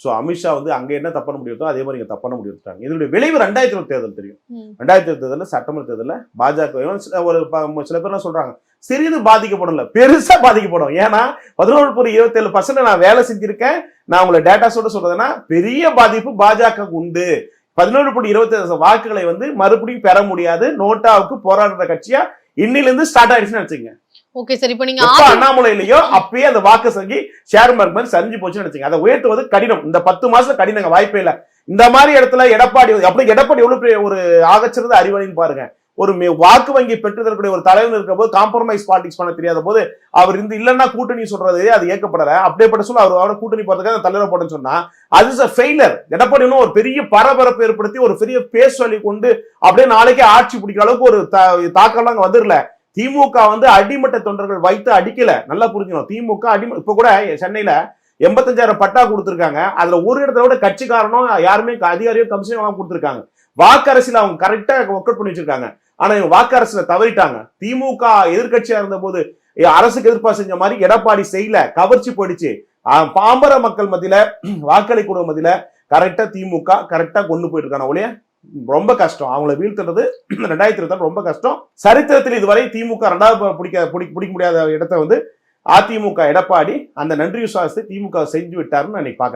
So Amit Shah வந்து அங்க என்ன தப்பு பண்ண முடியுதோ அதே மாதிரி இங்க தப்பு பண்ண முடியும். இதனுடைய விளைவு 2020 தேர்தல் தெரியும். 2020 தேர்தலில் சட்டமன்ற தேர்தலில் பாஜக ஒரு சில பேர் சொல்றாங்க சிறிது பாதிக்கப்படல, பெருசா பாதிக்கப்படும். ஏன்னா 11.27% நான் வேலை செஞ்சிருக்கேன். நான் உங்களை டேட்டாஸோட சொல்றதுன்னா பெரிய பாதிப்பு பாஜக உண்டு. 11.27 வாக்குகளை வந்து மறுபடியும் பெற முடியாது. நோட்டாவுக்கு போராடுற கட்சியா இன்னிலிருந்து ஸ்டார்ட் ஆயிடுச்சுன்னு நினைச்சீங்க. ஓகே சார், இப்போ நீங்க அண்ணாமலையிலயோ அப்பயே அந்த வாக்கு சங்கி ஷேர் மார்க் மாதிரி சரிஞ்சு போச்சுன்னு நினைச்சீங்க. அதை உயர்த்துவது கடினம். இந்த 10 மாசம் கடினங்க, வாய்ப்பே இல்லை. இந்த மாதிரி இடத்துல எடப்பாடி எவ்வளவு பெரிய ஒரு ஆகச்சிறந்த அறிவாளின்னு பாருங்க. ஒரு வாக்கு வங்கி பெற்றுதற்குரிய ஒரு தலைவர் இருக்கிற போது காம்ப்ரமைஸ் பாலிடிக்ஸ் பண்ண தெரியாத போது அவர் இல்லைன்னா கூட்டணி சொல்றது அது ஏற்கப்படல. அப்படியேப்பட்ட சொல்ல அவரோட கூட்டணி போறதுக்காக தலைவர் போட்டேன்னு சொன்னா அது ஃபெயிலர். எடப்பாடி ஒரு பெரிய பரபரப்பு ஏற்படுத்தி ஒரு பெரிய பேஸ் வழி கொண்டு அப்படியே நாளைக்கே ஆட்சி பிடிக்கிற அளவுக்கு ஒரு தாக்கம்லாம் வந்துடல. திமுக வந்து அடிமட்ட தொண்டர்கள் வைத்து அடிக்கல. நல்லா புரிஞ்சுக்கணும். திமுக இப்ப கூட சென்னையில 85,000 பட்டா கொடுத்திருக்காங்க. அதுல ஒரு இடத்துல கூட கட்சிக்காரனும் யாருமே அதிகாரியோ கமிஷன் கொடுத்திருக்காங்க. வாக்கு அரசியல் அவங்க கரெக்டா ஒர்க் அவுட் பண்ணி வச்சிருக்காங்க. ஆனா இவங்க வாக்கு அரசியல தவறிட்டாங்க. திமுக எதிர்கட்சியா இருந்த போது அரசுக்கு எதிர்ப்பா செஞ்ச மாதிரி எடப்பாடி செய்யல, கவர்ச்சி போயிடுச்சு. பாம்பர மக்கள் மத்தியில வாக்களி குடும்ப மத்தியில கரெக்டா திமுக கரெக்டா கொண்டு போயிட்டு இருக்காங்க. ஒழிய ரொம்ப கஷ்டம். அவங்கள வீழ்த்துறது 2020 ரொம்ப கஷ்டம். சரித்திரத்தில் இதுவரை திமுக 2வது பிடிக்க முடியாத இடத்தை வந்து அதிமுக எடப்பாடி அந்த நன்றி விசுவாசத்தை திமுக செஞ்சு விட்டாருன்னு நான் பாக்குறேன்.